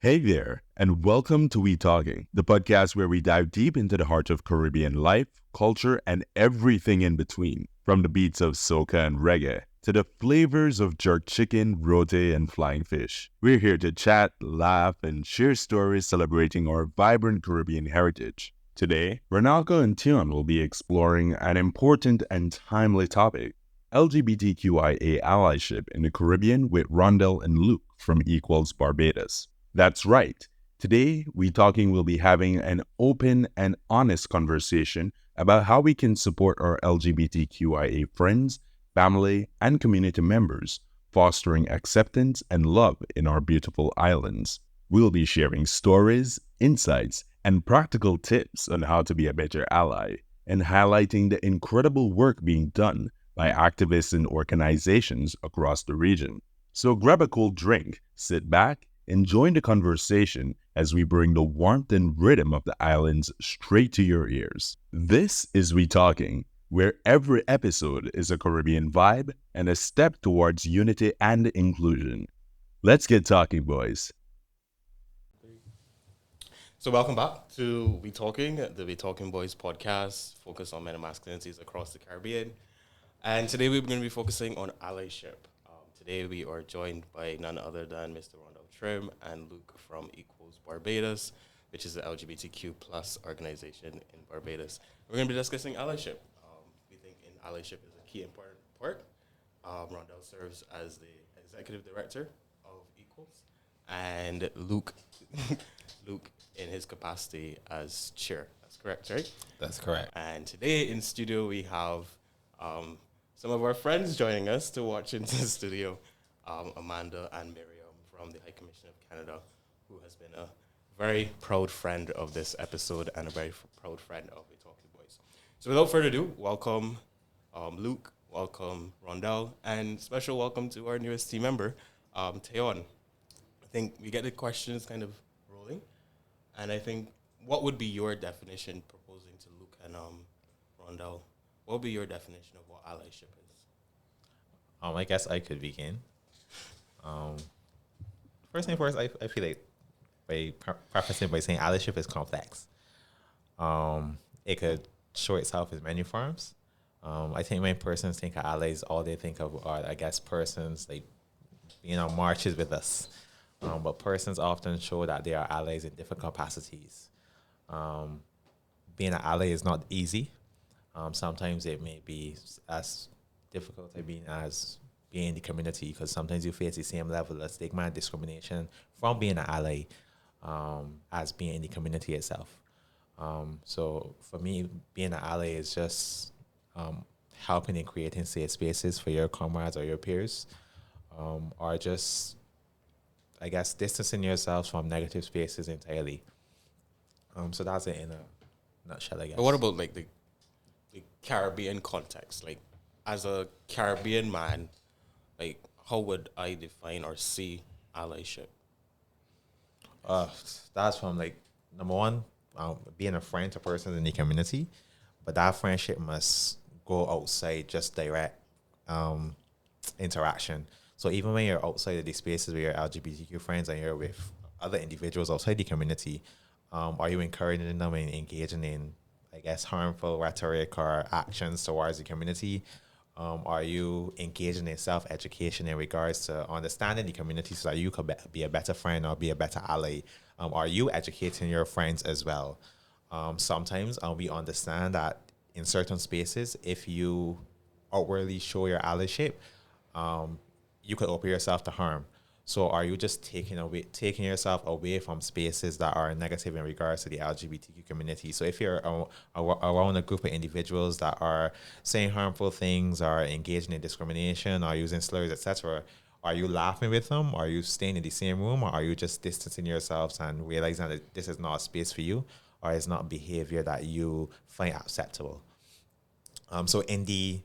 Hey there, and welcome to WeTalking, the podcast where we dive deep into the heart of Caribbean life, culture, and everything in between. From the beats of soca and reggae to the flavors of jerk chicken, roti, and flying fish. We're here to chat, laugh, and share stories celebrating our vibrant Caribbean heritage. Today, Ranako and Teion will be exploring an important and timely topic: LGBTQIA allyship in the Caribbean with Rondell and Luke from Equals Barbados. That's right. Today, WeTalking will be having an open and honest conversation about how we can support our LGBTQIA friends, family, and community members, fostering acceptance and love in our beautiful islands. We'll be sharing stories, insights, and practical tips on how to be a better ally, and highlighting the incredible work being done by activists and organizations across the region. So grab a cool drink, sit back, and join the conversation as we bring the warmth and rhythm of the islands straight to your ears. This is WeTalking, where every episode is a Caribbean vibe and a step towards unity and inclusion. Let's get talking, boys. So welcome back to WeTalking, the WeTalking Boys podcast, focused on men and masculinities across the Caribbean. And today we're going to be focusing on allyship. Today we are joined by none other than Mr. Rondell Trim and Luke from Equals Barbados, which is the LGBTQ plus organization in Barbados. We're going to be discussing allyship. We think in allyship is a key important part. Rondell serves as the executive director of Equals, and Luke in his capacity as chair. That's correct, right? That's correct. And today in studio we have some of our friends joining us to watch into the studio, Amanda and Miriam from the High Commission of Canada, who has been a very proud friend of this episode and a very proud friend of the Talking Boys. So without further ado, welcome Luke, welcome Rondell, and special welcome to our newest team member, Teion. I think we get the questions kind of rolling, and I think what would be your definition, proposing to Luke and Rondell? What would be your definition of what allyship is? I guess I could begin. First thing first, I feel like by prefacing by saying allyship is complex. It could show itself in many forms. I think when persons think of allies, all they think of are, I guess, persons like being on marches with us. But persons often show that they are allies in different capacities. Being an ally is not easy. Sometimes it may be as difficult as being in the community, because sometimes you face the same level of stigma and discrimination from being an ally as being in the community itself. So for me, being an ally is just helping in creating safe spaces for your comrades or your peers, or just, I guess, distancing yourselves from negative spaces entirely. So that's it in a nutshell, I guess. But what about like the Caribbean context? Like, as a Caribbean man, like, how would I define or see allyship? That's from, like, number one, being a friend to persons in the community, but that friendship must go outside just direct interaction. So even when you're outside of these spaces where you're LGBTQ friends and you're with other individuals outside the community, are you encouraging them and engaging in, I guess, harmful rhetoric or actions towards the community? Are you engaging in self-education in regards to understanding the community so that you could be a better friend or be a better ally? Are you educating your friends as well? Sometimes we understand that in certain spaces, if you outwardly show your allyship, you could open yourself to harm. So are you just taking yourself away from spaces that are negative in regards to the LGBTQ community? So if you're around a group of individuals that are saying harmful things or engaging in discrimination or using slurs, etc., are you laughing with them? Are you staying in the same room? Or are you just distancing yourselves and realizing that this is not a space for you, or it's not behavior that you find acceptable? So in the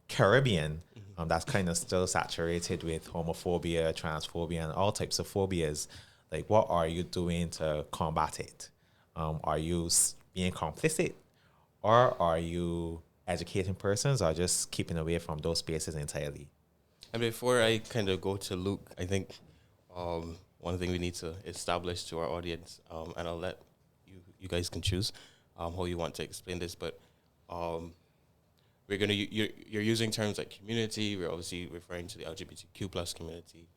Caribbean, that's kind of still saturated with homophobia, transphobia, and all types of phobias. Like, what are you doing to combat it? Are you being complicit, or are you educating persons, or just keeping away from those spaces entirely? And before I kind of go to Luke, I think one thing we need to establish to our audience, and I'll let you guys can choose how you want to explain this, but we're gonna you're using terms like community. We're obviously referring to the LGBTQ plus community.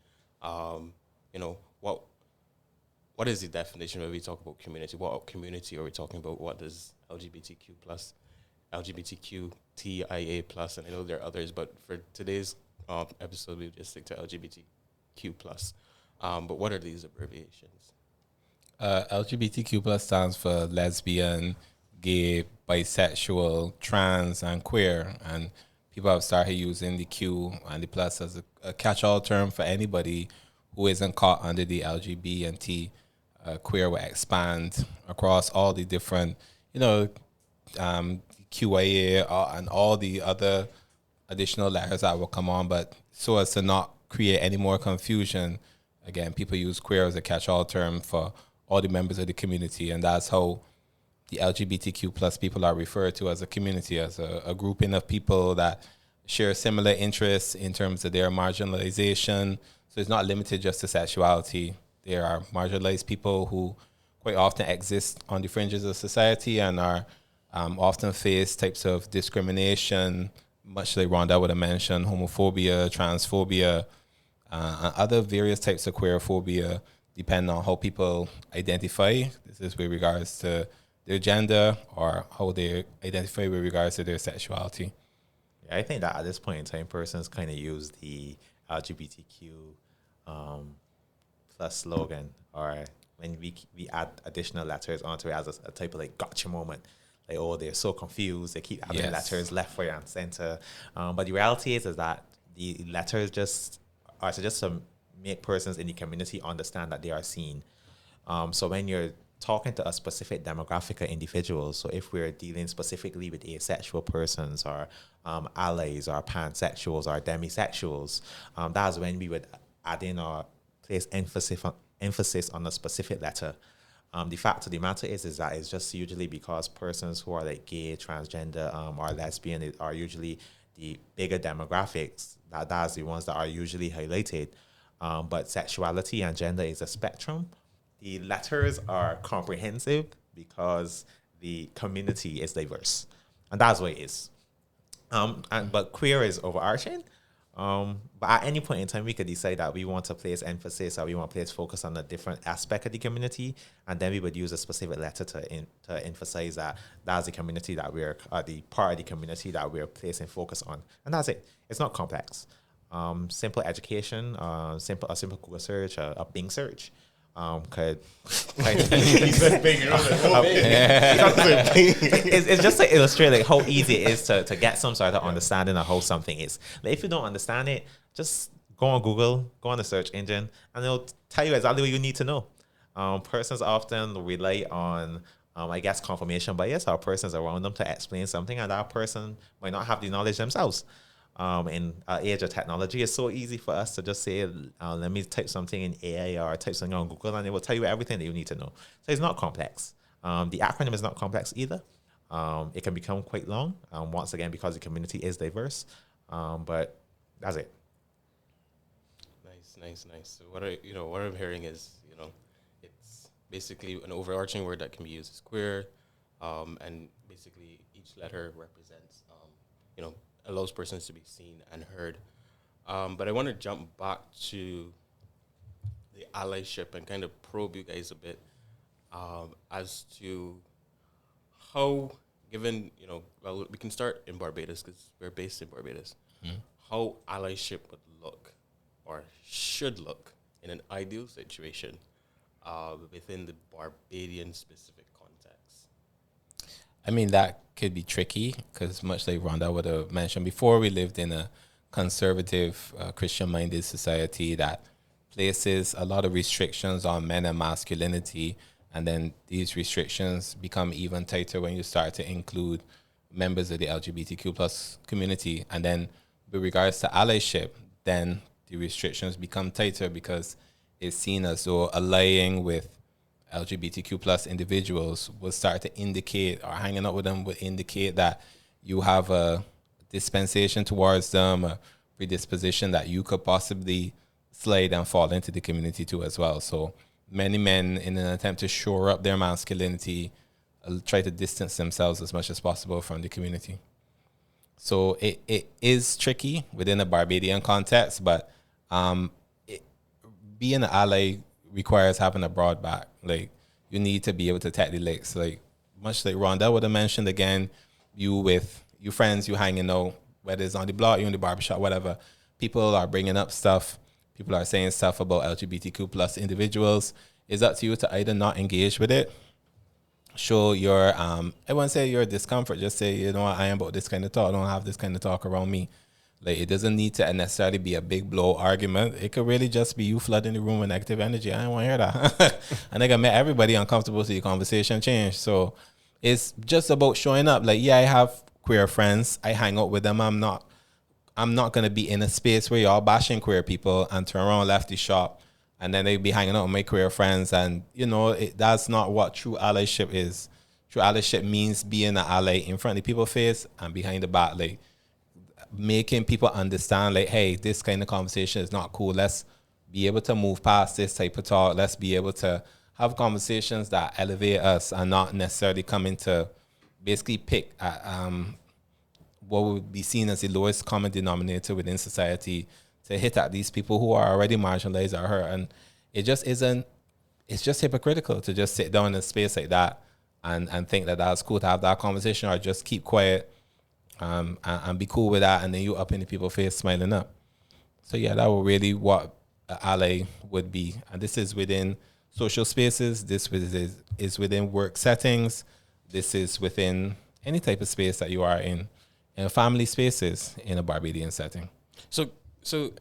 You know, what is the definition when we talk about community? What community are we talking about? What does LGBTQ plus, LGBTQIA plus, and I know there are others, but for today's episode, we'll just stick to LGBTQ plus. But what are these abbreviations? LGBTQ plus stands for lesbian, gay, bisexual, trans, and queer. And people have started using the Q and the plus as a catch-all term for anybody who isn't caught under the LGB and T. Queer will expand across all the different, QIA and all the other additional letters that will come on. But so as to not create any more confusion, again, people use queer as a catch-all term for all the members of the community, and that's how the LGBTQ plus people are referred to as a community, as a grouping of people that share similar interests in terms of their marginalization. So it's not limited just to sexuality. There are marginalized people who quite often exist on the fringes of society and are often face types of discrimination, much like Rondell would have mentioned, homophobia, transphobia, and other various types of queerphobia, depending on how people identify. This is with regards to their gender or how they identify with regards to their sexuality. Yeah, I think that at this point in time, persons kind of use the LGBTQ plus slogan, or when we add additional letters onto it as a type of like gotcha moment. Like, oh, they're so confused. They keep adding letters left, right, and center. But the reality is that the letters just to make persons in the community understand that they are seen. So when you're talking to a specific demographic of individuals, so if we're dealing specifically with asexual persons or allies or pansexuals or demisexuals, that's when we would add in or place emphasis on a specific letter. The fact of the matter is that it's just usually because persons who are like gay, transgender, or lesbian are usually the bigger demographics. That's the ones that are usually highlighted. But sexuality and gender is a spectrum. The letters are comprehensive because the community is diverse, and that's what it is. But queer is overarching. But at any point in time, we could decide that we want to place emphasis or we want to place focus on a different aspect of the community, and then we would use a specific letter to emphasize that that's the community that we're, the part of the community that we're placing focus on, and that's it. It's not complex. Simple education, a simple Google search, a Bing search. It's just to illustrate like how easy it is to get some sort of understanding of how something is. Like, if you don't understand it, just go on Google, go on the search engine, and it'll tell you exactly what you need to know. Persons often rely on confirmation bias or persons around them to explain something, and that person might not have the knowledge themselves. In our age of technology, it's so easy for us to just say, let me type something in AI or type something on Google, and it will tell you everything that you need to know. So it's not complex. The acronym is not complex either. It can become quite long, once again, because the community is diverse. But that's it. Nice. So what I'm hearing is, it's basically an overarching word that can be used as queer, and basically each letter represents, allows persons to be seen and heard. But I want to jump back to the allyship and kind of probe you guys a bit as to how, given, we can start in Barbados because we're based in Barbados, how allyship would look or should look in an ideal situation within the Barbadian specific context. I mean, that could be tricky because, much like Rhonda would have mentioned before, we lived in a conservative, Christian-minded society that places a lot of restrictions on men and masculinity, and then these restrictions become even tighter when you start to include members of the LGBTQ plus community. And then with regards to allyship, then the restrictions become tighter because it's seen as though allying with LGBTQ plus individuals will start to indicate, or hanging out with them would indicate that you have a dispensation towards them, a predisposition that you could possibly slide and fall into the community too as well. So many men, in an attempt to shore up their masculinity, try to distance themselves as much as possible from the community. So it is tricky within a Barbadian context, but being an ally requires having a broad back. Like, you need to be able to attack the legs. Like, much like Rondell would have mentioned, again, you with your friends, you hanging out, whether it's on the block, you in the barbershop, whatever. People are bringing up stuff. People are saying stuff about LGBTQ plus individuals. It's up to you to either not engage with it, show your, I won't say your discomfort, just say, you know what, I am about this kind of talk. I don't have this kind of talk around me. Like, it doesn't need to necessarily be a big blow argument. It could really just be you flooding the room with negative energy. I don't want to hear that. I think I made everybody uncomfortable, so the conversation changed. So it's just about showing up. Like, yeah, I have queer friends. I hang out with them. I'm not going to be in a space where y'all bashing queer people and turn around, left the shop, and then they be hanging out with my queer friends. And, you know, that's not what true allyship is. True allyship means being an ally in front of the people's face and behind the back. Like, making people understand, like, hey, this kind of conversation is not cool. Let's be able to move past this type of talk. Let's be able to have conversations that elevate us and not necessarily coming to basically pick at what would be seen as the lowest common denominator within society to hit at these people who are already marginalized or hurt. And it just isn't, it's just hypocritical to just sit down in a space like that and think that that's cool to have that conversation, or just keep quiet and be cool with that, and then you up in the people's face smiling up. So yeah, that would really what an ally would be. And this is within social spaces. This is within work settings. This is within any type of space that you are in family spaces in a Barbadian setting. So,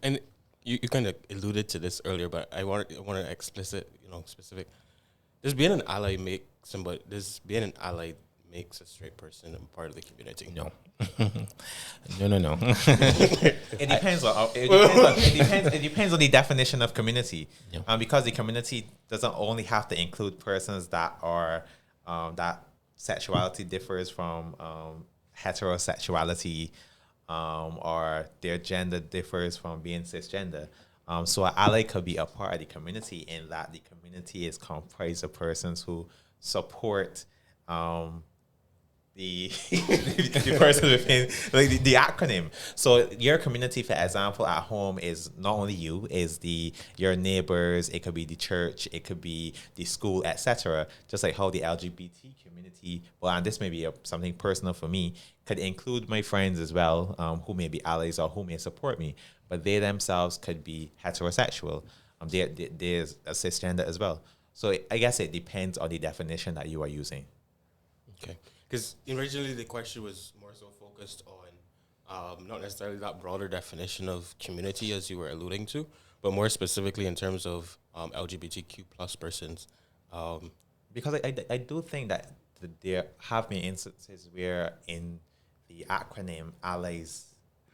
and you kind of alluded to this earlier, but I want to explicit, specific. Does being an ally make makes a straight person a part of the community? No. No. It depends on the definition of community. Yeah. Because the community doesn't only have to include persons that are that sexuality differs from heterosexuality, or their gender differs from being cisgender. So an ally could be a part of the community in that the community is comprised of persons who support the person within, like, the acronym. So your community, for example, at home is not only you, is your neighbors, it could be the church, it could be the school, etc. Just like how the LGBT community, well, and this may be something personal for me, could include my friends as well, who may be allies or who may support me, but they themselves could be heterosexual. There's a cisgender as well. So I guess it depends on the definition that you are using. Okay. Because originally the question was more so focused on not necessarily that broader definition of community as you were alluding to, but more specifically in terms of LGBTQ plus persons. Because I do think that there have been instances where in the acronym allies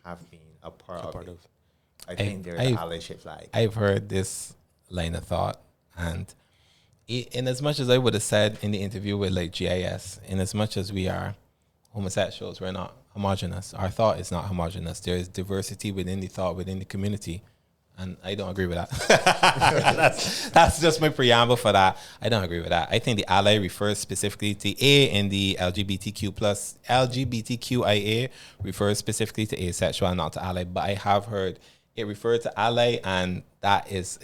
have been a part of it. I think there's an allyship flag. I've heard this line of thought, and in as much as I would have said in the interview with like GIS, in as much as we are homosexuals, we're not homogenous. Our thought is not homogenous. There is diversity within the thought, within the community. And I don't agree with that. that's just my preamble for that. I don't agree with that. I think the ally refers specifically to A in the LGBTQIA refers specifically to asexual, not to ally. But I have heard it referred to ally, and that is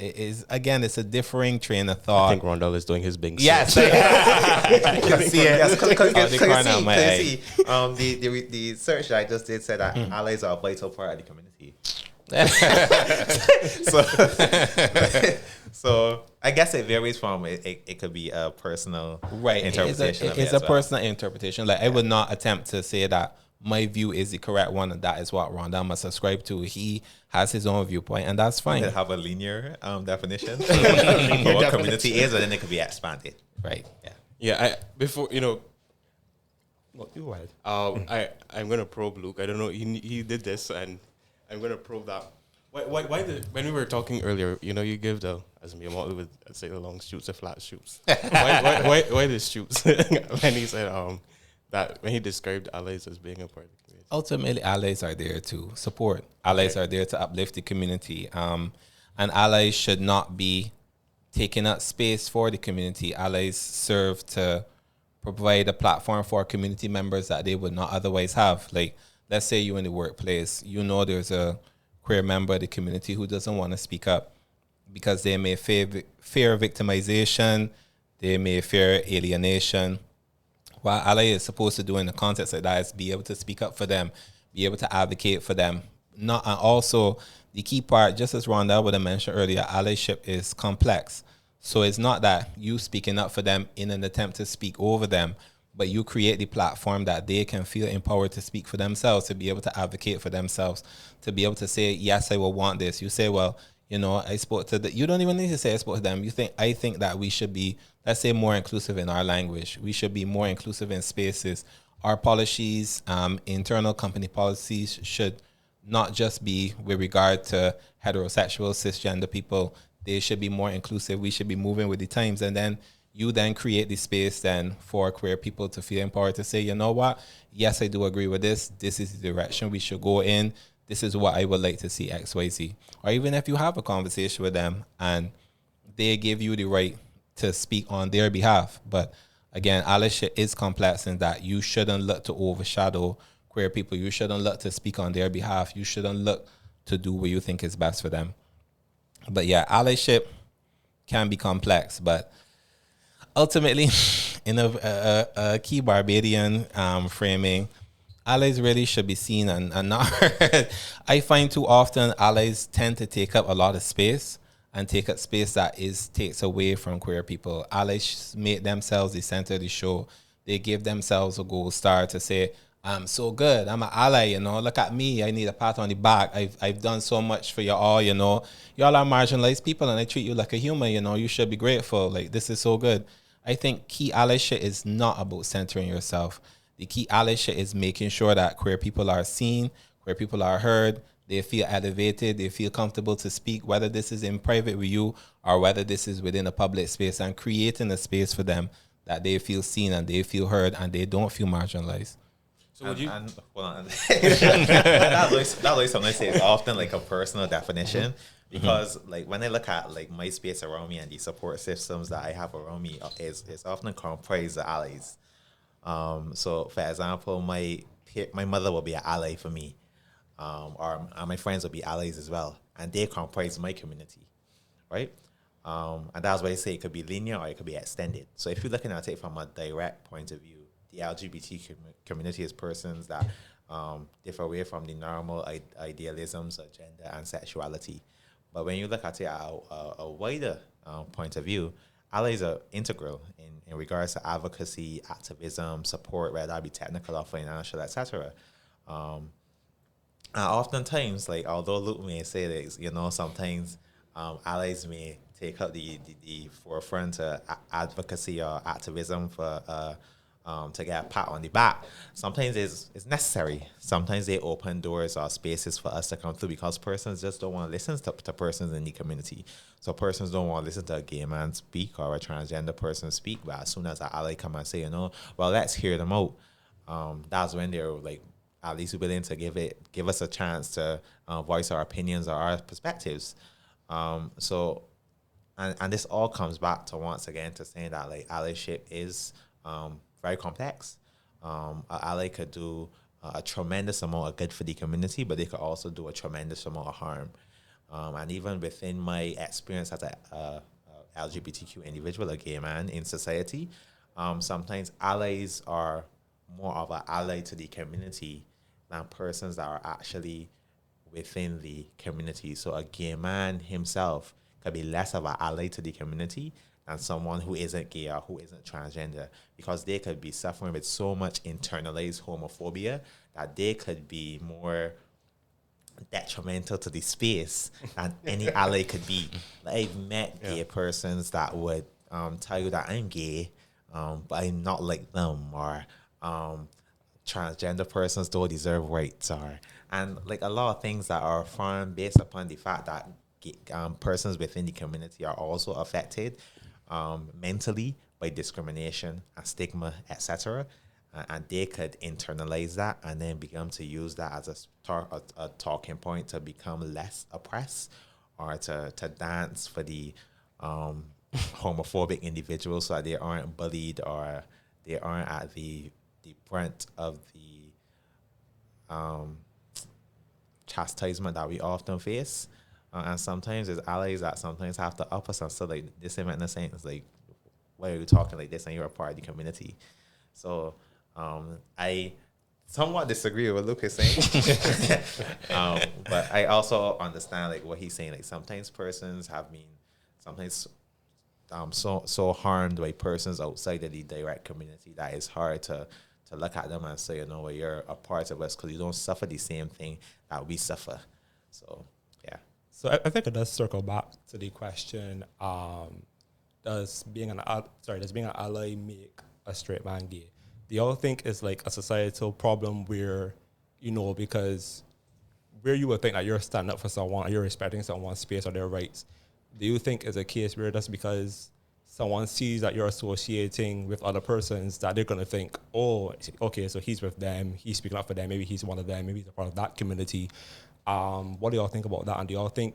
again, it's a differing train of thought. I think Rondell is doing his big yes. I can see it. The search that I just did said that allies are a vital part of the community. so I guess it varies from it could be a personal interpretation. It's a personal interpretation. Like, I would not attempt to say that my view is the correct one and that is what Rondell must subscribe to. He has his own viewpoint, and that's fine. They have a linear definition of what community is, and then it could be expanded. Right. Yeah. Before well, go ahead. I'm gonna probe Luke. I don't know. He did this, and I'm gonna probe that. Why when we were talking earlier, you give the as me with say the long shoots, the flat shoots. why the shoots? When he said that when he described allies as being a part of the community. Ultimately, allies are there to support. Allies are there to uplift the community. And allies should not be taking up space for the community. Allies serve to provide a platform for community members that they would not otherwise have. Like, let's say you're in the workplace, you know there's a queer member of the community who doesn't want to speak up because they may fear victimization, they may fear alienation. What ally is supposed to do in a context like that is be able to speak up for them, be able to advocate for them. Not, and also the key part, just as Rondell would have mentioned earlier, allyship is complex. So it's not that you speaking up for them in an attempt to speak over them, but you create the platform that they can feel empowered to speak for themselves, to be able to advocate for themselves, to be able to say, yes, I will want this. You say, well, you know, I spoke to you don't even need to say I spoke to them. I think that we should be, let's say, more inclusive in our language. We should be more inclusive in spaces. Our policies, internal company policies should not just be with regard to heterosexual, cisgender people. They should be more inclusive. We should be moving with the times. And then you then create the space then for queer people to feel empowered to say, you know what? Yes, I do agree with this. This is the direction we should go in. This is what I would like to see X, Y, Z. Or even if you have a conversation with them and they give you the right to speak on their behalf. But again, allyship is complex in that you shouldn't look to overshadow queer people. You shouldn't look to speak on their behalf. You shouldn't look to do what you think is best for them. But yeah, allyship can be complex, but ultimately, in a key Barbadian framing, allies really should be seen and not heard. I find too often allies tend to take up a lot of space and take up space that takes away from queer people. Allies make themselves the center of the show. They give themselves a gold star to say, I'm so good. I'm an ally, you know. Look at me. I need a pat on the back. I've done so much for you all, you know. Y'all are marginalized people and I treat you like a human, you know. You should be grateful. Like, this is so good. I think key allyship is not about centering yourself. The key allyship is making sure that queer people are seen, queer people are heard, they feel elevated, they feel comfortable to speak, whether this is in private with you or whether this is within a public space, and creating a space for them that they feel seen and they feel heard and they don't feel marginalized. So would you? Hold on. that looks something I say is often like a personal definition, because like when I look at like my space around me and the support systems that I have around me is often comprised of allies. So for example, my mother will be an ally for me, or my friends will be allies as well, and they comprise my community, right? And that's why I say it could be linear or it could be extended. So if you're looking at it from a direct point of view, the LGBT community is persons that differ away from the normal idealisms of gender and sexuality. But when you look at it at a wider point of view, allies are integral in regards to advocacy, activism, support, whether that be technical or financial, etc. And oftentimes, like, although Luke may say this, you know, sometimes allies may take up the forefront to advocacy or activism for to get a pat on the back. Sometimes it's necessary. Sometimes they open doors or spaces for us to come through because persons just don't want to listen to persons in the community. So persons don't want to listen to a gay man speak or a transgender person speak. But as soon as an ally come and say, you know, well, let's hear them out, that's when they're like at least willing to give us a chance to voice our opinions or our perspectives. So this all comes back to once again to saying that like allyship is very complex. An ally could do a tremendous amount of good for the community, but they could also do a tremendous amount of harm. And even within my experience as a LGBTQ individual, a gay man in society, sometimes allies are more of an ally to the community than persons that are actually within the community. So a gay man himself could be less of an ally to the community than someone who isn't gay or who isn't transgender, because they could be suffering with so much internalized homophobia that they could be more detrimental to the space than any ally could be. Like, I've met gay persons that would tell you that I'm gay, but I'm not like them, or transgender persons don't deserve rights, and like a lot of things that are found based upon the fact that persons within the community are also affected mentally by discrimination and stigma, etc. And they could internalize that and then begin to use that as a talking point to become less oppressed or to dance for the homophobic individuals so that they aren't bullied or they aren't at the brunt of the chastisement that we often face. And sometimes there's allies that sometimes have to up us and so like this ain't the same. It's like, why are you talking like this and you're a part of the community? So I somewhat disagree with what Luke is saying. But I also understand like what he's saying. Like sometimes persons have been sometimes so harmed by persons outside of the direct community that it's hard to look at them and say, you know, well, you're a part of us because you don't suffer the same thing that we suffer. So yeah. So I think it does circle back to the question: does being an ally make a straight man gay? Do y'all think it's like a societal problem where, you know, because where you would think that you're standing up for someone, or you're respecting someone's space or their rights? Do you think it's a case where that's because someone sees that you're associating with other persons that they're going to think, oh, okay, so he's with them, he's speaking up for them, maybe he's one of them, maybe he's a part of that community. What do y'all think about that? And do y'all think,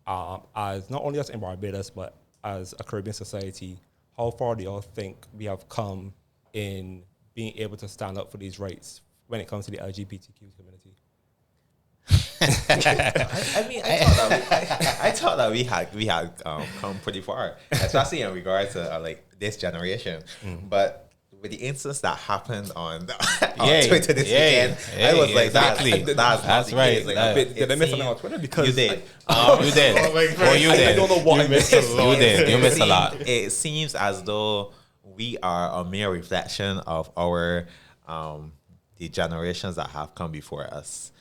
as not only us in Barbados, but as a Caribbean society, how far do y'all think we have come in being able to stand up for these rights when it comes to the LGBTQ community? I thought that we had come pretty far, especially in regards to like this generation. But with the instance that happened on Twitter this weekend, I was like, exactly. That's right. Like, did I miss something on Twitter? Because you did. You did. You did. I don't know what I missed. You did. You missed a lot. It seems as though we are a mere reflection of our the generations that have come before us.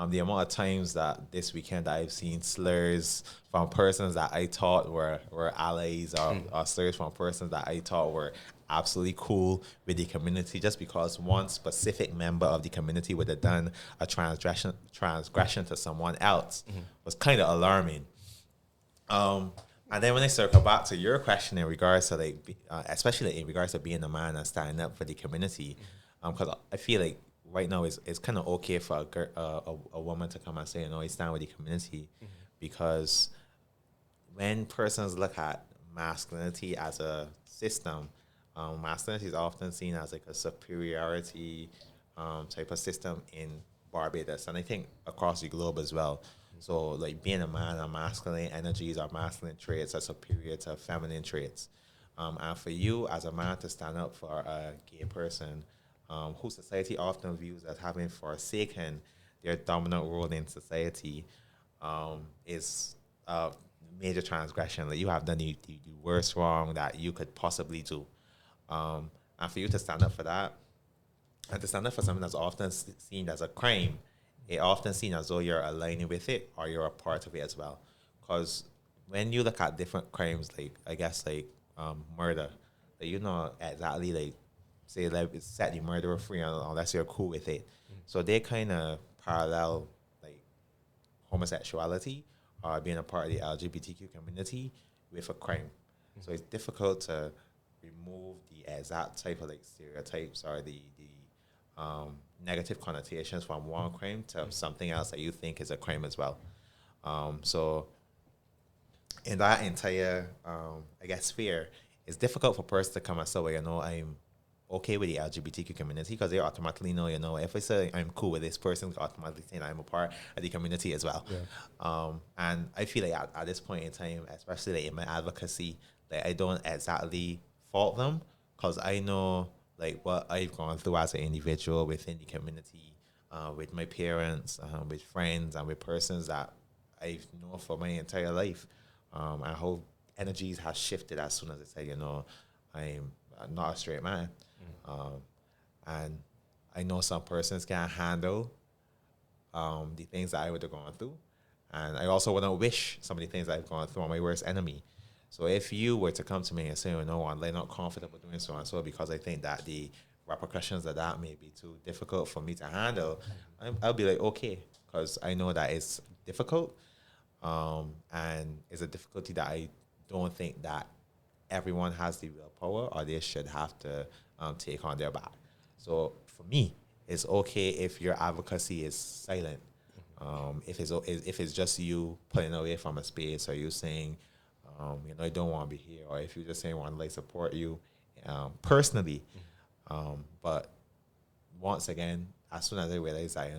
The amount of times that this weekend I've seen slurs from persons that I thought were allies or slurs from persons that I thought were absolutely cool with the community just because one specific member of the community would have done a transgression to someone else was kind of alarming. And then when I circle back to your question in regards to like, especially in regards to being a man and standing up for the community, because I feel like right now it's kind of okay for a woman to come and say, you know, I stand with the community, because when persons look at masculinity as a system, masculinity is often seen as like a superiority type of system in Barbados, and I think across the globe as well. So like being a man, or masculine energies or masculine traits are superior to feminine traits. And for you as a man to stand up for a gay person who society often views as having forsaken their dominant role in society is a major transgression. Like you have done the worst wrong that you could possibly do. And for you to stand up for that, and to stand up for something that's often seen as a crime, it often seen as though you're aligning with it or you're a part of it as well. Because when you look at different crimes, like I guess like murder, like, you know exactly like say like set the murderer free unless you're cool with it. So they kind of parallel like homosexuality or being a part of the LGBTQ community with a crime. So it's difficult to remove the exact type of like stereotypes or the negative connotations from one crime to something else that you think is a crime as well. So in that entire, I guess, sphere, it's difficult for a person to come and say, well, you know, I'm okay with the LGBTQ community, because they automatically know, you know, if I say I'm cool with this person, automatically saying I'm a part of the community as well. Yeah. And I feel like at this point in time, especially like in my advocacy, like I don't exactly fault them, because I know like what I've gone through as an individual within the community, with my parents, with friends, and with persons that I've known for my entire life, and how energies have shifted as soon as I said, you know, I'm not a straight man. And I know some persons can't handle the things that I would have gone through, and I also wouldn't wish some of the things I've gone through on my worst enemy. So if you were to come to me and say, you know, I'm not comfortable doing so and so because I think that the repercussions of that may be too difficult for me to handle, I'll be like, okay, because I know that it's difficult, and it's a difficulty that I don't think that everyone has the willpower or they should have to take on their back. So for me, it's okay if your advocacy is silent. If it's just you pulling away from a space, or you saying, I don't want to be here, or if you just saying want to like support you, personally, but once again, as soon as I realize that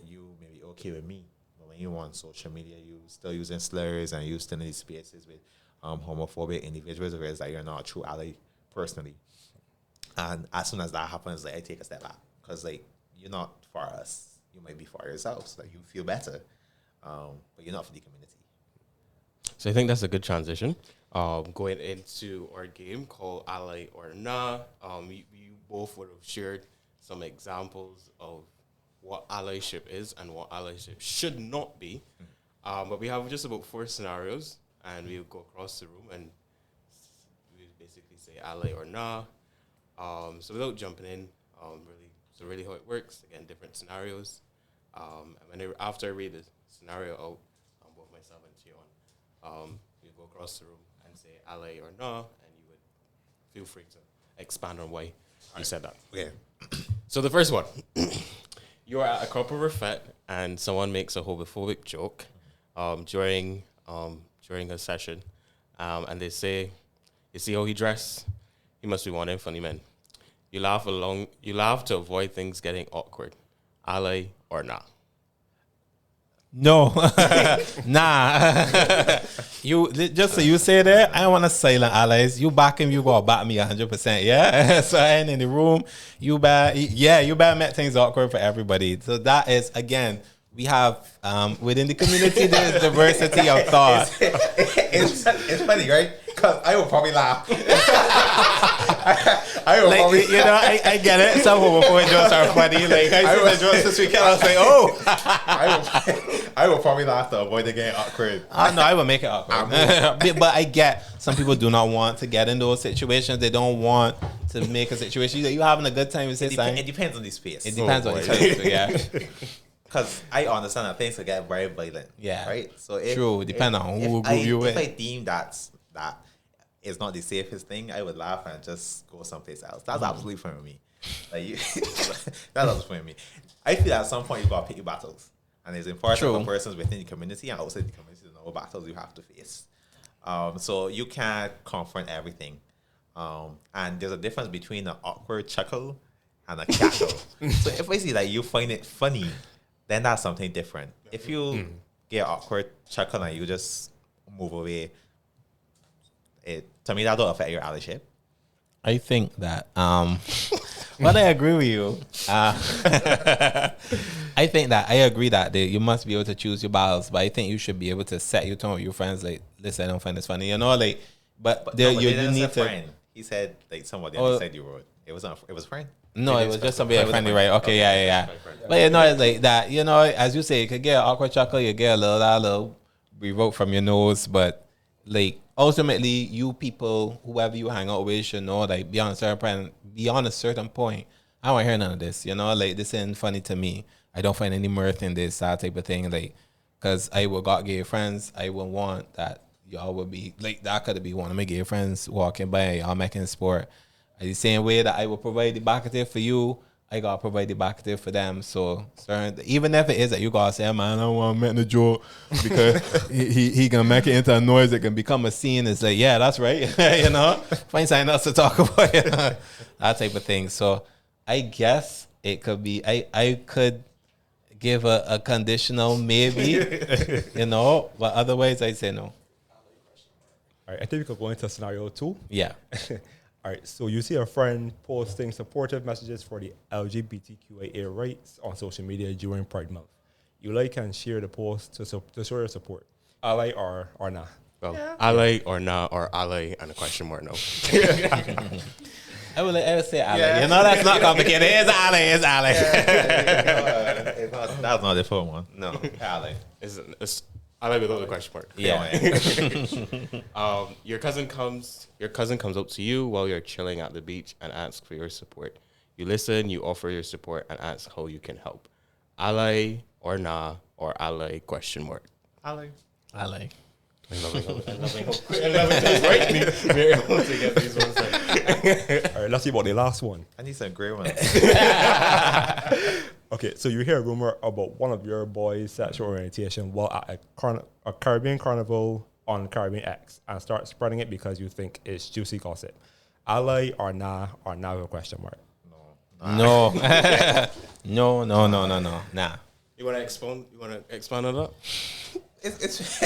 you may be okay with me, when you on social media, you still using slurs and you still in these spaces with homophobic individuals, where it's like you're not a true ally personally. And as soon as that happens, like I take a step back, because like you're not for us. You might be for yourself, so that you feel better, but you're not for the community. So I think that's a good transition. Going into our game called Ally or Nah, you both would have shared some examples of what allyship is and what allyship should not be. But we have just about 4 scenarios, and we'll go across the room and we basically say ally or nah. So without jumping in, really how it works, again, different scenarios. And after I read the scenario out, both myself and Teion, you go across the room and say ally or nah, and you would feel free to expand on why you said that. Okay. So the first one, you are at a corporate buffet and someone makes a homophobic joke during a session, and they say, "You see how he dressed? He must be one of them funny men." You laugh to avoid things getting awkward. Ally or nah? No, nah. You just so you say that, I want to silent allies. You back him, you go back me 100%. Yeah. So I ain't in the room. You bad make things awkward for everybody. So that is, again, we have within the community there's diversity of thought. It's funny, right? Because I will probably laugh. I will probably, I get it. Some homophobic jokes are funny. Like I see the jokes this weekend, I was like, oh. I will probably laugh to avoid the getting awkward. No, I will make it awkward. But I get some people do not want to get in those situations. They don't want to make a situation. You having a good time with something. It depends on the space. It depends on the space. Yeah. Because I understand that things will get very violent. Yeah. Right? So Depend on who group you with. If I deem that is not the safest thing, I would laugh and just go someplace else. That's absolutely fine with me. That's absolutely fine with me. I feel at some point you gotta pick your battles. And it's important for persons within the community and outside the community to know what battles you have to face. So you can't confront everything. And there's a difference between an awkward chuckle and a cackle. So if I see that you find it funny, then that's something different. If you get an awkward chuckle and you just move away, to me that don't affect your allyship. I think that well, I agree with you. I think that I agree that you must be able to choose your battles, but I think you should be able to set your tone with your friends. Like, listen, I don't find this funny, But you need to. Friend. He said like somebody on the side you wrote. It was a friend. No, it was just somebody friendly, right? Okay, yeah. But it's like that. As you say, you could get an awkward chuckle, you get a little revoke from your nose, but like ultimately, you people, whoever you hang out with, should know, like, beyond a certain point, I don't want to hear none of this. Like, this ain't funny to me. I don't find any mirth in this, that type of thing. Like, because I will got gay friends, I would want that y'all would be like, that could be one of my gay friends walking by, y'all making sport. The same way that I will provide the backative for you, I gotta provide the backative for them. So even if it is that you gotta say, man, I don't want to make the joke because he gonna make it into a noise that can become a scene. It's like, yeah, that's right. Find something else to talk about. That type of thing. So I guess it could be, I could give a conditional maybe, but otherwise I say no. All right, I think we could go into scenario 2. Yeah. All right, so you see a friend posting supportive messages for the LGBTQIA rights on social media during Pride Month. You like and share the post to show your support. Ally or nah? Well, ally or nah, or ally and a question mark, no. I would say ally. Yeah. That's not complicated. It's ally. That's not the phone one. No, ally. It's ally without the question mark. Yeah. Your cousin comes up to you while you're chilling at the beach and asks for your support. You listen, you offer your support, and ask how you can help. Ally or nah, or ally question mark. Ally. I love it. Right? We're able to get these ones right. All right, let's see about the last one. I need some great ones. Okay, so you hear a rumor about one of your boys' sexual orientation while at a Caribbean carnival on Caribbean X and start spreading it because you think it's juicy gossip. Ally or nah a question mark. No. No. Nah. You want to expand? You want to expand on that? It's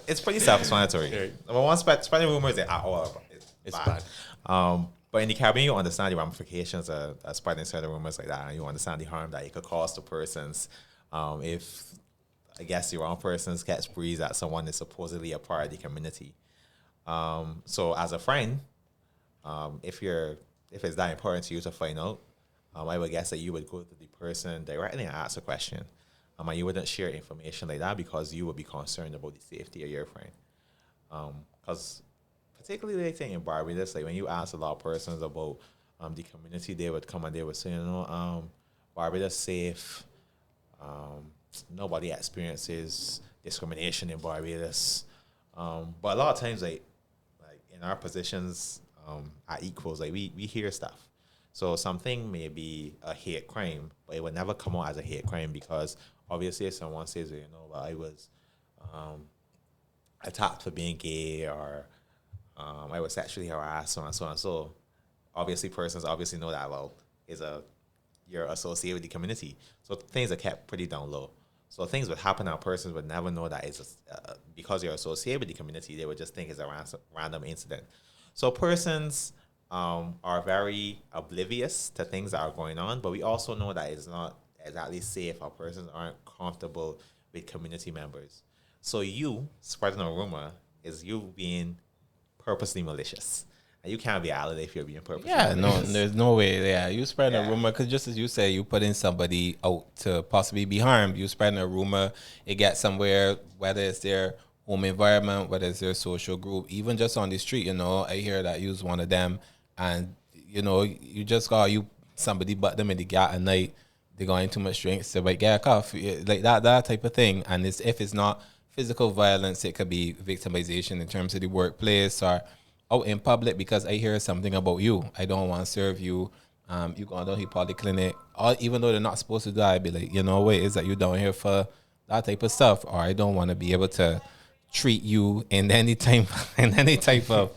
it's pretty self-explanatory. Number one, spreading rumors are all It's bad. But in the Caribbean, you understand the ramifications of spreading certain rumors like that, and you understand the harm that it could cause to persons. If I guess the wrong persons catch breeze that someone is supposedly a part of the community. So as a friend, if it's that important to you to find out, I would guess that you would go to the person directly and ask a question. And you wouldn't share information like that because you would be concerned about the safety of your friend. Because particularly, I think in Barbados, like when you ask a lot of persons about the community, they would come and they would say, Barbados safe. Nobody experiences discrimination in Barbados. But a lot of times, like in our positions at Equals, like we hear stuff. So something may be a hate crime, but it would never come out as a hate crime because obviously if someone says, I was attacked for being gay or I was sexually harassed, so on and so on. So obviously persons obviously know that, you're associated with the community. So things are kept pretty down low. So things would happen and persons would never know that it's because you're associated with the community, they would just think it's a random incident. So persons are very oblivious to things that are going on, but we also know that it's not exactly safe or persons aren't comfortable with community members. So you spreading a rumor is you being purposely malicious. And you can't be ally if you're being purposely malicious. There's no way. Yeah, you spreading a rumor because just as you say, you putting somebody out to possibly be harmed. You spreading a rumor, it gets somewhere, whether it's their home environment, whether it's their social group, even just on the street. I hear that you was one of them, and you just got somebody butt them in the gap at night. They're going too much drinks, so like get a coffee, like that type of thing. And if it's not physical violence, it could be victimization in terms of the workplace or out in public because I hear something about you. I don't want to serve you. You going down here polyclinic, or even though they're not supposed to do that, I'd be like, wait, is that you down here for that type of stuff? Or I don't want to be able to treat you in any type of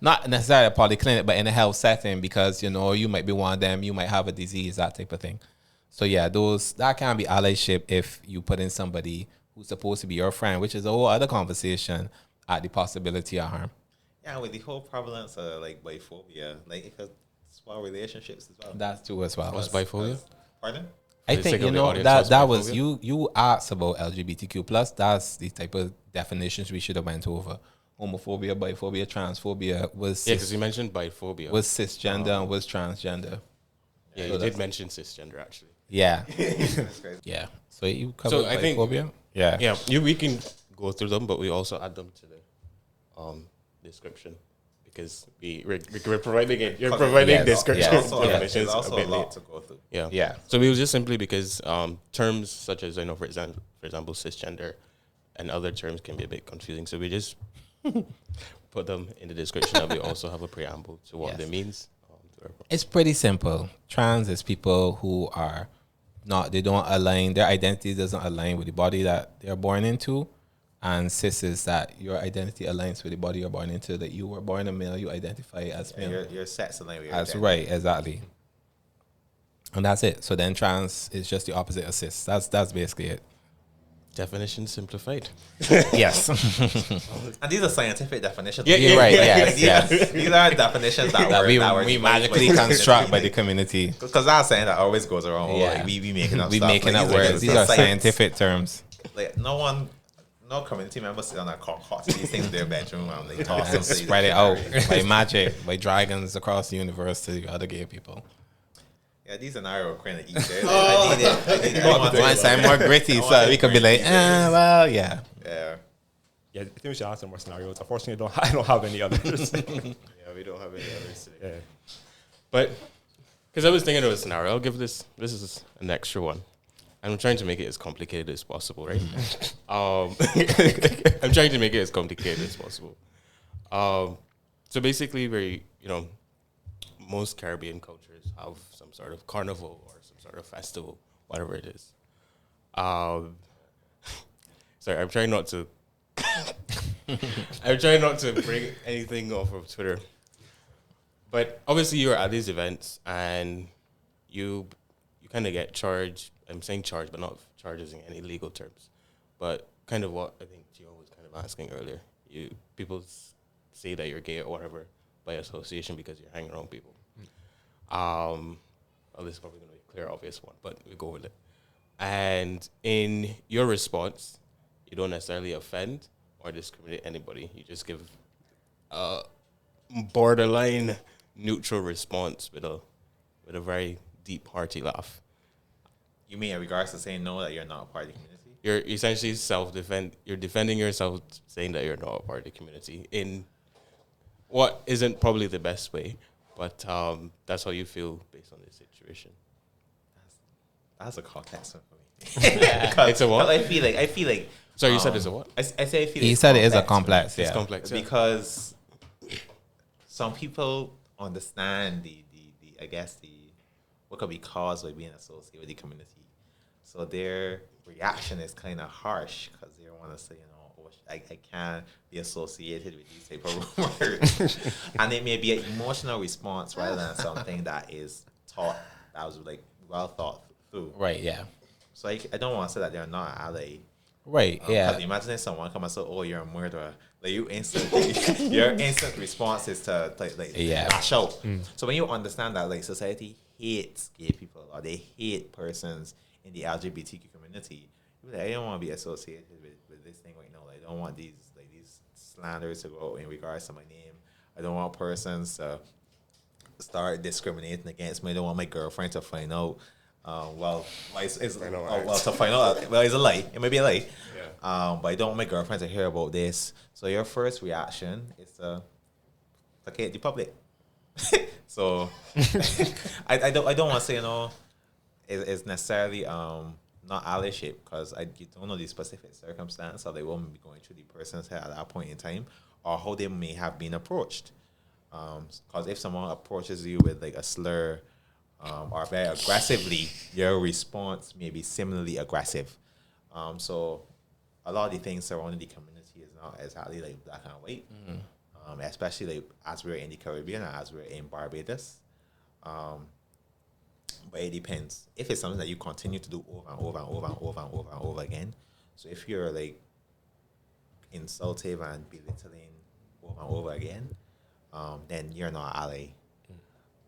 not necessarily a polyclinic, but in a health setting because you might be one of them, you might have a disease, that type of thing. So yeah, that can be allyship if you put in somebody who's supposed to be your friend, which is a whole other conversation at the possibility of harm. Yeah, with the whole prevalence of biphobia, it could spoil relationships as well. That's true as well. What's biphobia? Pardon? I think that was you asked about LGBTQ plus. That's the type of definitions we should have went over. Homophobia, biphobia, transphobia was because you mentioned biphobia was cisgender and was transgender. Yeah, you did mention cisgender actually. Yeah, That's crazy. yeah. So you covered I think biphobia. Yeah. We can go through them, but we also add them to the description because we're providing it. You're providing description definitions. There's also a lot to go through. Yeah. So we will just simply because terms such as for example cisgender and other terms can be a bit confusing. So we just put them in the description, and we also have a preamble to what it means. It's pretty simple. Trans is people who are they don't align, their identity doesn't align with the body that they're born into. And cis is that your identity aligns with the body you're born into, that you were born a male, you identify as male. Your sex aligns with your That's gender. right, exactly. And that's it. So then trans is just the opposite of cis. That's basically it. Definition simplified. Yes. And these are scientific definitions. You're right, yes. These are definitions that we magically construct by the community. Because that's saying that always goes around. We making up We stuff. making up words. These are scientific terms. No community members sit on a cock these things in their bedroom and they toss them. Spread it out by magic, by dragons across the universe to the other gay people. Yeah, these are narrow kind of each day. I need it. One side more gritty, so we could be like, well, yeah. Yeah. Yeah, I think we should ask some more scenarios. Unfortunately, I don't have any others. Yeah, we don't have any others today. Yeah. But because I was thinking of a scenario, I'll give this is an extra one. I'm trying to make it as complicated as possible, right? I'm trying to make it as complicated as possible. So basically, most Caribbean cultures have some sort of carnival or some sort of festival, whatever it is. Sorry, I'm trying not to. I'm trying not to bring anything off of Twitter. But obviously, you're at these events and you kind of get charged. I'm saying charged, but not charges in any legal terms. But kind of what I think Teion was kind of asking earlier. People say that you're gay or whatever by association because you're hanging around people. Well, this is probably going to be a clear, obvious one, but we go with it. And in your response, you don't necessarily offend or discriminate anybody. You just give a borderline neutral response with a very deep, hearty laugh. You mean in regards to saying no, that you're not a part of the community? You're essentially you're defending yourself, saying that you're not a part of the community in what isn't probably the best way, but that's how you feel based on this situation. That's a context one for me. It's a what? I feel like. Sorry, you said it's a what? I say I feel. He it's said it is a complex complex. It's Yeah. complex. Yeah. because some people understand the I guess the what could be caused by being associated with the community, so their reaction is kind of harsh because they want to say, I can't be associated with these type of words, and it may be an emotional response rather than something that is taught, that was like well thought through. Right. Yeah. So I don't want to say that they're not ally. Right. Yeah. Because imagine if someone come and say, "Oh, you're a murderer," like your instant response is to lash out. So when you understand that, like, society hates gay people or they hate persons in the LGBTQ community, you're like, I don't want to be associated with this thing right now. Like, I don't want these slanders to go in regards to my name. I don't want persons to start discriminating against me. I don't want my girlfriend to find out. To find out. Well, it's a lie. It may be a lie. Yeah. But I don't want my girlfriend to hear about this. So your first reaction is to placate the public. So I don't want to say it's necessarily not allyship, because you don't know the specific circumstance or they won't be going through the person's head at that point in time, or how they may have been approached. Because if someone approaches you with like a slur, or very aggressively, your response may be similarly aggressive. So a lot of the things surrounding the community is not exactly like black and white, especially like as we're in the Caribbean and as we're in Barbados. But it depends. If it's something that you continue to do over and over and over and over and over and over again, so if you're like insultive and belittling over and over again, then you're not an ally.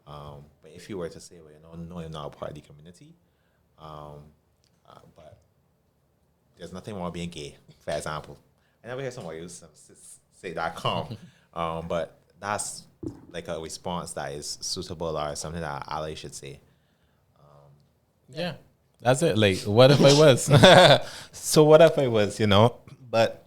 But if you were to say, well, no, you're not a part of the community, but there's nothing wrong with being gay, for example. I never hear somebody else say that calm, but that's like a response that is suitable or something that ally should say. Yeah, that's it. Like, what if I was? So what if I was, But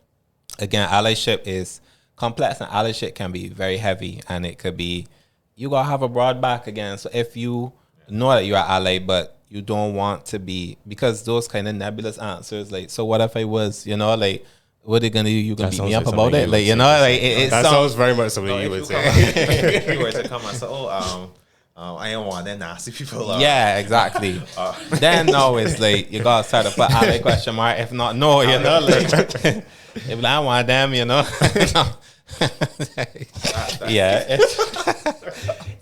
again, allyship is complex, and allyship can be very heavy, and it could be, you gotta have a broad back again. So if you know that you're an ally, but you don't want to be, because those kind of nebulous answers, like, so what if I was, like, what are they gonna do? You gonna beat me up about it? Like, That sounds very much something you would say. If you were to come and say, I don't want them nasty people. Yeah, exactly. Then no, it's like you gotta start to put ally question mark. If not, no, like if I want them, yeah.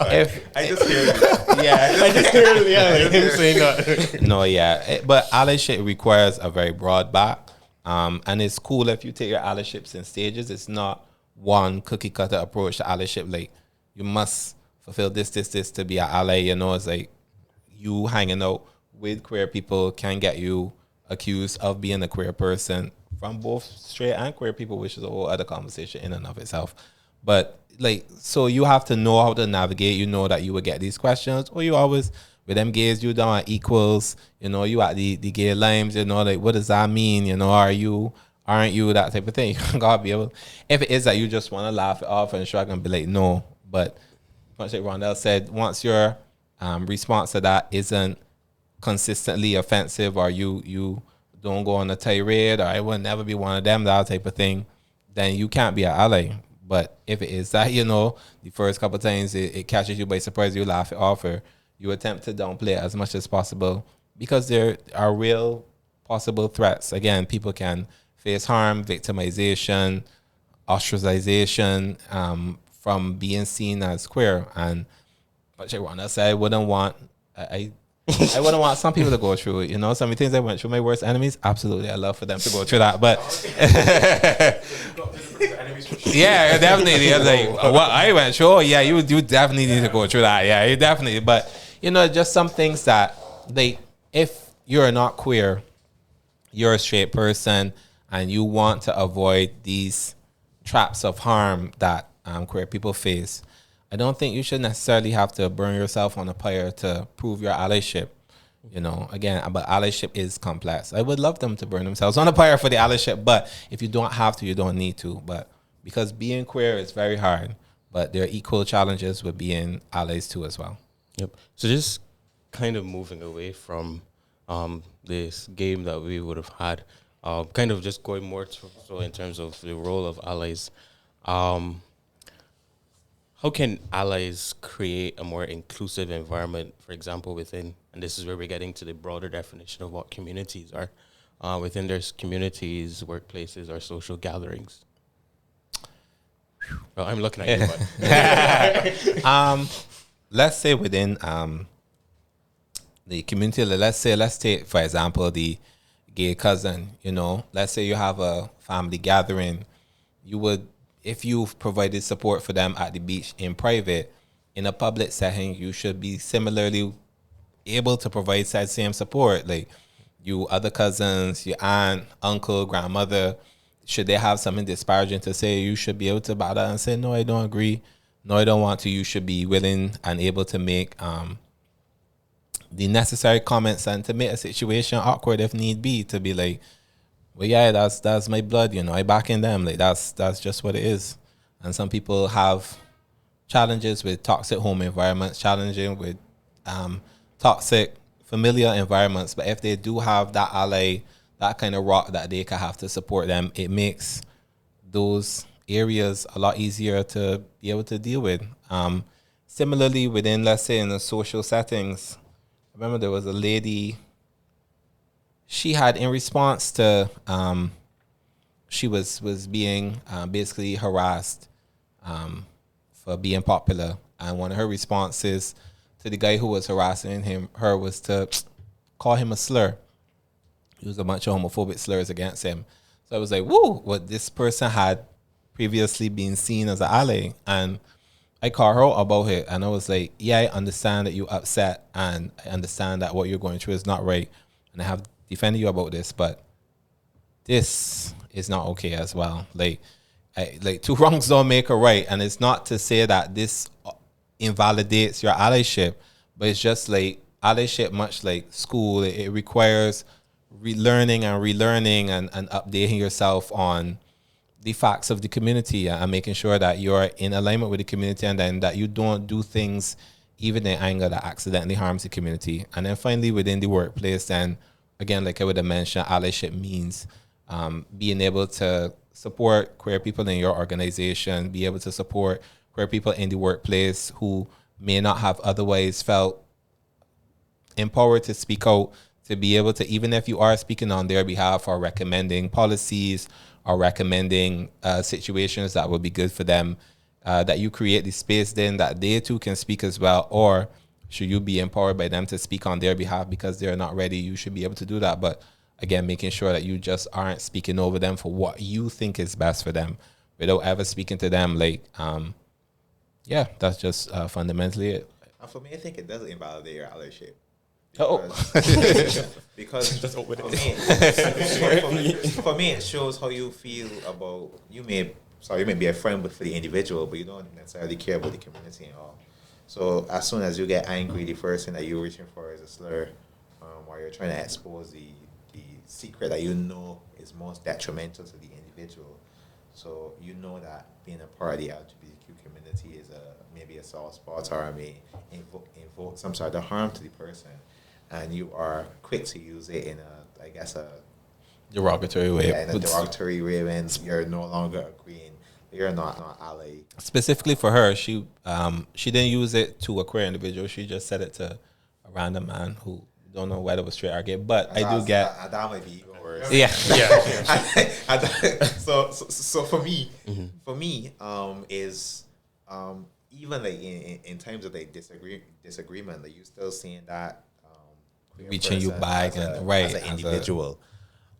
If I just hear you. Yeah, I just hear him saying that. No, yeah, but allyship requires a very broad back, and it's cool if you take your allyships in stages. It's not one cookie cutter approach to allyship. Like, you must fulfill this to be an ally. It's like you hanging out with queer people can get you accused of being a queer person from both straight and queer people, which is a whole other conversation in and of itself. But like, so you have to know how to navigate. You know that you would get these questions, or you always, with them gays, you down at equals, you at the gay limes, like, what does that mean? Aren't you, that type of thing. You gotta be able, if it is that you just want to laugh it off and shrug and be like, no, but much like Rondell said, once your response to that isn't consistently offensive, or you don't go on a tirade, or I will never be one of them, that type of thing, then you can't be an ally. But if it is that, you know, the first couple of times it catches you by surprise, you laugh it off, or you attempt to downplay it as much as possible, because there are real possible threats. Again, people can face harm, victimization, ostracization, from being seen as queer. And what I want to say, I wouldn't want some people to go through it. You know, some of the things I went through, my worst enemies, absolutely, I love for them to go through that. But yeah, definitely. Like what I went through, yeah, you definitely need to go through that. Yeah, you definitely. But you know, just some things that if you're not queer, you're a straight person, and you want to avoid these traps of harm that queer people face, I don't think you should necessarily have to burn yourself on a pyre to prove your allyship. You know, again, but allyship is complex. I would love them to burn themselves on a pyre for the allyship, but if you don't have to, you don't need to. But because being queer is very hard, but there are equal challenges with being allies too as well. Yep. So just kind of moving away from this game that we would have had, kind of just going more so in terms of the role of allies. How can allies create a more inclusive environment, for example, within, and this is where we're getting to the broader definition of what communities are, within their communities, workplaces, or social gatherings? Well, I'm looking at you, but let's say within the community, let's take, for example, the gay cousin, you know, let's say you have a family gathering, you would, if you've provided support for them at the beach in private, in a public setting, you should be similarly able to provide that same support. Like you other cousins, your aunt, uncle, grandmother, should they have something disparaging to say, you should be able to bow down and say, no, I don't agree. No, I don't want to. You should be willing and able to make the necessary comments and to make a situation awkward if need be, to be like, well, yeah, that's my blood, you know, I back in them. Like that's just what it is. And some people have challenges with toxic home environments, challenging with toxic familiar environments. But if they do have that ally, that kind of rock that they can have to support them, it makes those areas a lot easier to be able to deal with. Similarly, within, let's say, in the social settings, I remember there was a lady, she had, in response to, she was being basically harassed for being popular. And one of her responses to the guy who was harassing her was to call him a slur. It was a bunch of homophobic slurs against him. So I was like, woo, what this person had previously been seen as an ally. And I called her out about it. And I was like, yeah, I understand that you're upset. And I understand that what you're going through is not right. And I have defended you about this. But this is not okay as well. Like two wrongs don't make a right. And it's not to say that this invalidates your allyship. But it's just like allyship, much like school, it requires relearning and updating yourself on the facts of the community and making sure that you're in alignment with the community, and then that you don't do things even in anger that accidentally harms the community. And then finally, within the workplace, then again, like I would have mentioned, allyship means being able to support queer people in your organization, be able to support queer people in the workplace who may not have otherwise felt empowered to speak out, to be able to, even if you are speaking on their behalf or recommending policies or recommending situations that would be good for them, that you create the space then that they too can speak as well. Or should you be empowered by them to speak on their behalf because they're not ready, you should be able to do that. But again, making sure that you just aren't speaking over them for what you think is best for them without ever speaking to them. Like, yeah, that's just fundamentally it. For me, I think it does invalidate your allyship. Because for me, it shows how you feel about, you may be a friend for the individual, but you don't necessarily care about the community and all. So as soon as you get angry, the first thing that you're reaching for is a slur, or you're trying to expose the secret that you know is most detrimental to the individual. So you know that being a part of the LGBTQ community is maybe a soft spot, or may invoke some sort of harm to the person. And you are quick to use it in a derogatory way. Yeah, in a derogatory way when you're no longer agreeing. You're not ally. Specifically for her, she didn't use it to a queer individual. She just said it to a random man who don't know whether it was straight or gay. But I do get that might be even worse. yeah. So for me, is even like in terms of like disagreement, like you still seeing that queer Reaching you person back as and right as an individual.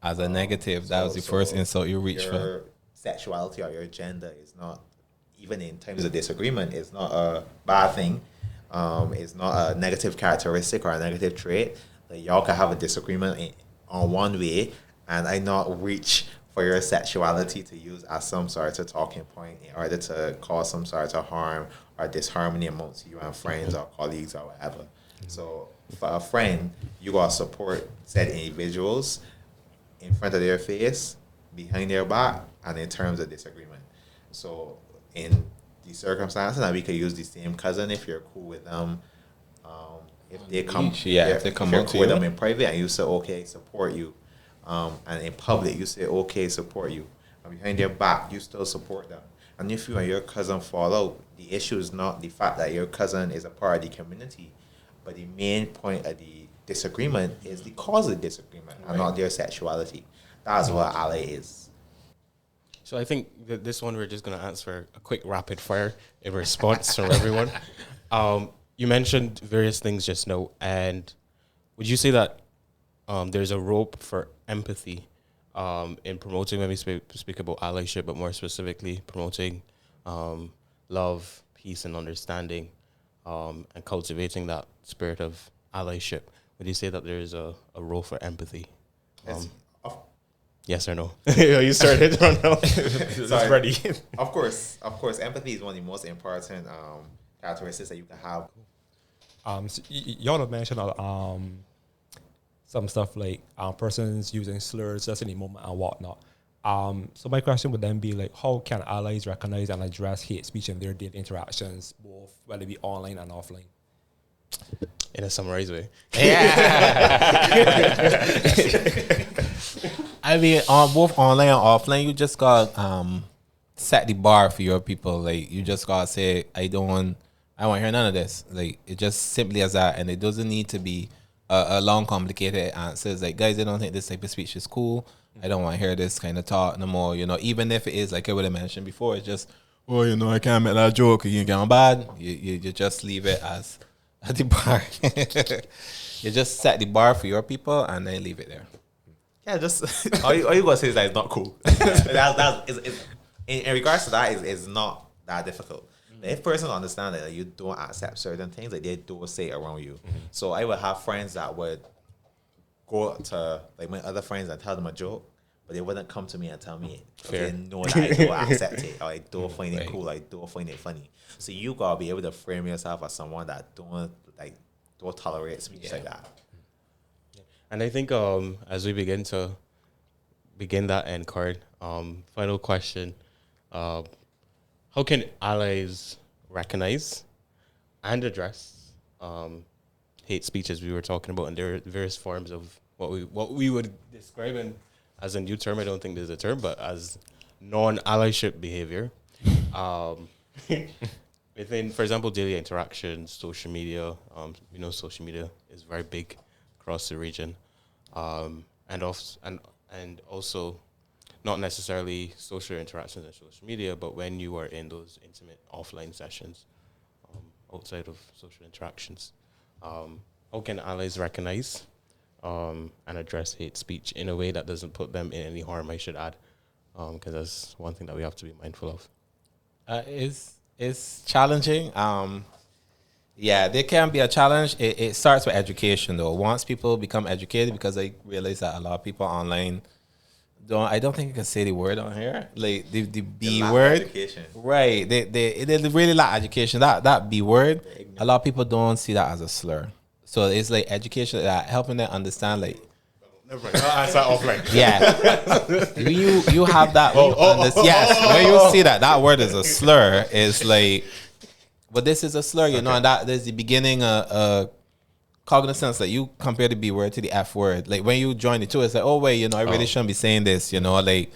as a negative. That was the first insult you reached for. Your sexuality or your gender is not, even in terms of disagreement, it's not a bad thing. It's not a negative characteristic or a negative trait. Like y'all can have a disagreement on one way, and I not reach for your sexuality to use as some sort of talking point in order to cause some sort of harm or disharmony amongst you and friends or colleagues or whatever. So for a friend, you gotta support said individuals in front of their face, behind their back, and in terms of disagreement. So in the circumstances, that we could use the same cousin if you're cool with them. If they come, if they come you're up to cool with you. them in private and you say okay, support you, and in public you say okay, support you, and behind their back you still support them. And if you and your cousin fall out, the issue is not the fact that your cousin is a part of the community, but the main point of the disagreement is the cause of the disagreement, and not their sexuality. That's what ally is. So I think that this one we're just going to answer a quick rapid fire in response from everyone. You mentioned various things just now, and would you say that there's a rope for empathy in promoting, when we speak about allyship, but more specifically promoting love, peace, and understanding, and cultivating that spirit of allyship? Would you say that there's a role for empathy? Yes or no? You started, Rondell. Sorry. ready. Of course, empathy is one of the most important characteristics that you can have. So y'all have mentioned some stuff like persons using slurs just in the moment and whatnot. So my question would then be like, how can allies recognize and address hate speech in their daily interactions, both whether it be online and offline? In a summarized way. I mean, on both online and offline, you just got set the bar for your people. Like you just gotta say, I don't want to hear none of this. Like it just simply as that, and it doesn't need to be a long, complicated answer. It's like, guys, I don't think this type of speech is cool. I don't want to hear this kind of talk no more. You know, even if it is like I would have mentioned before, it's just, oh, you know, I can't make that joke. You get on bad. You just leave it as at the bar. You just set the bar for your people and then leave it there. Yeah, just all you gotta say is that it's not cool. In regards to that, is not that difficult. If person understand that you don't accept certain things, like they don't say it around you. So I would have friends that would go to like my other friends and tell them a joke, but they wouldn't come to me and tell me it. They know that I don't accept it, or I don't find it cool, I don't find it funny. So you gotta be able to frame yourself as someone that don't tolerate speech like that. And I think as we begin that end card, final question, how can allies recognize and address hate speech, as we were talking about, and there are various forms of what we would describe as a new term? I don't think there's a term, but as non-allyship behavior. Within, for example, daily interactions, social media. We know social media is very big across the region, and also not necessarily social interactions and social media, but when you are in those intimate offline sessions, outside of social interactions, how can allies recognize and address hate speech in a way that doesn't put them in any harm, I should add, because that's one thing that we have to be mindful of. It's challenging. Yeah, there can be a challenge. It starts with education, though. Once people become educated, because I realize that a lot of people online I don't think you can say the word on here. Like the B word. Education. Right. They really lack education. That B word, a lot of people don't see that as a slur. So it's like education, helping them understand, like, Never mind. I'll answer offline. yeah. you have that. Yes. When you see that word is a slur, it's like, but this is a slur, you know, and that there's the beginning cognizance that you compare the B word to the F word. Like when you join the two, it's like, oh wait, you know, I really shouldn't be saying this, you know, like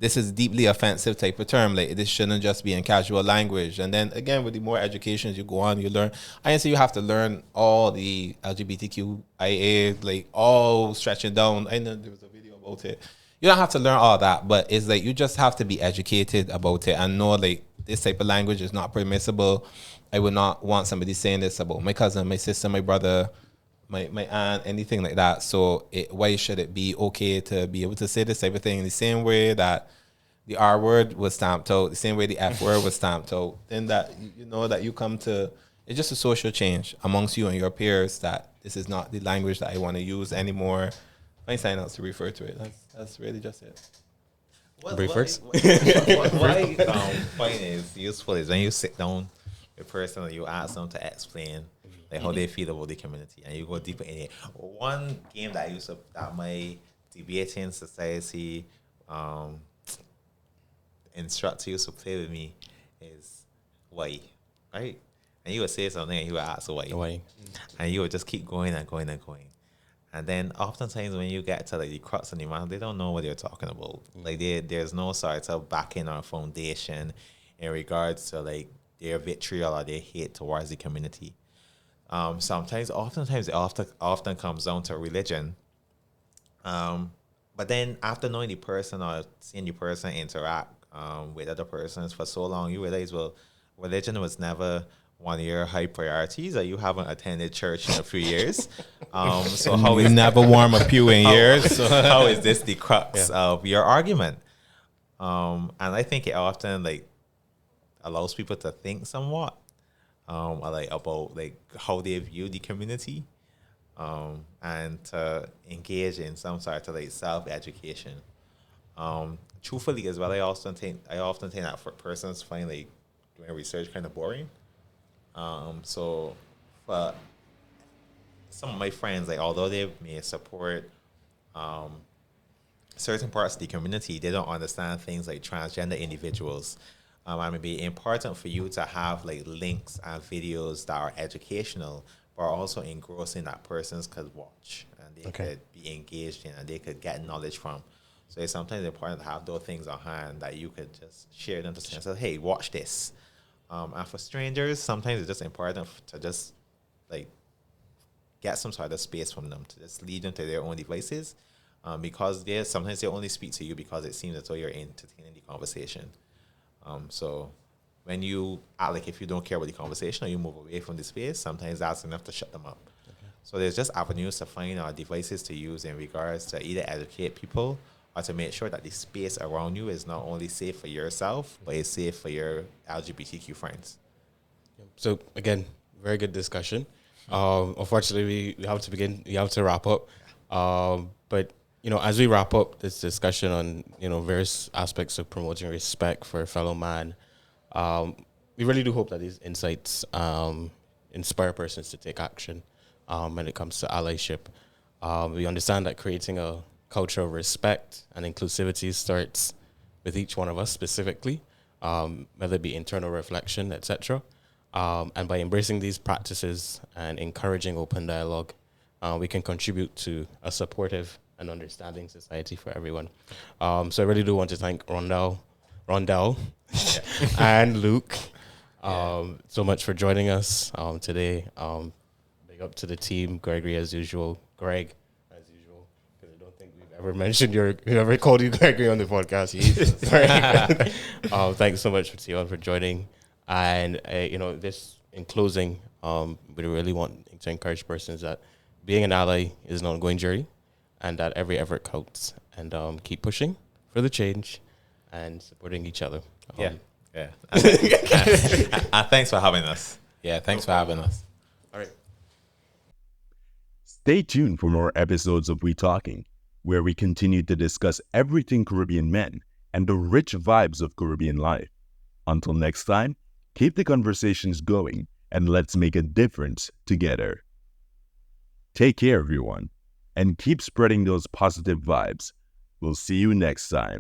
this is deeply offensive type of term. Like, this shouldn't just be in casual language. And then again, with the more educations you go on, you learn. I didn't say you have to learn all the LGBTQIA, like all stretching down. I know there was a video about it. You don't have to learn all that, but it's like you just have to be educated about it and know like this type of language is not permissible. I would not want somebody saying this about my cousin, my sister, my brother, my aunt, anything like that. So why should it be okay to be able to say this type of thing in the same way that the R word was stamped out, the same way the F word was stamped out? Then that, you know, that you come to, it's just a social change amongst you and your peers that this is not the language that I want to use anymore. Find sign else to refer to it. That's really just it. What I find is useful is when you sit down with a person and you ask them to explain like how they feel about the community, and you go deeper in it. One game that I used to, that my debating society instructor used to play with me is why, right? And you would say something and he would ask why, and you would just keep going and going and going. And then oftentimes when you get to like the crux of the matter, they don't know what they're talking about. Like there's no sort of backing or foundation in regards to like their vitriol or their hate towards the community. Oftentimes it often comes down to religion. But then after knowing the person or seeing the person interact with other persons for so long, you realize, well, religion was never one of your high priorities, or you haven't attended church in a few years. So how is never warm a pew in years? So. How is this the crux of your argument? And I think it often like allows people to think somewhat. About like how they view the community, and to engage in some sort of like self-education. Truthfully as well, I often think that for persons find like doing research kind of boring. So for some of my friends, like although they may support certain parts of the community, they don't understand things like transgender individuals. And it may be important for you to have like links and videos that are educational, but are also engrossing that persons could watch and they could be engaged in and they could get knowledge from. So it's sometimes important to have those things on hand that you could just share them to say, so, hey, watch this. And for strangers, sometimes it's just important to just like get some sort of space from them, to just lead them to their own devices, because sometimes they only speak to you because it seems as though you're entertaining the conversation. So when you act like if you don't care about the conversation or you move away from the space, sometimes that's enough to shut them up. So there's just avenues to find devices to use in regards to either educate people or to make sure that the space around you is not only safe for yourself, but it's safe for your LGBTQ friends. So again, very good discussion. Unfortunately, we have to wrap up. But you know, as we wrap up this discussion on, you know, various aspects of promoting respect for a fellow man, we really do hope that these insights inspire persons to take action when it comes to allyship. We understand that creating a culture of respect and inclusivity starts with each one of us specifically, whether it be internal reflection, etc. And by embracing these practices and encouraging open dialogue, we can contribute to a supportive and understanding society for everyone. So I really do want to thank Rondell and Luke so much for joining us today. Big up to the team, Gregory as usual, Greg as usual, because I don't think we've ever mentioned whoever called you Gregory on the podcast. Thanks so much, Teion, for joining. And you know, this in closing, we really want to encourage persons that being an ally is an ongoing journey, and that every effort counts, and keep pushing for the change and supporting each other. Thanks for having us. Yeah, thanks for having us. All right. Stay tuned for more episodes of WeTalking, where we continue to discuss everything Caribbean men and the rich vibes of Caribbean life. Until next time, keep the conversations going and let's make a difference together. Take care, everyone, and keep spreading those positive vibes. We'll see you next time.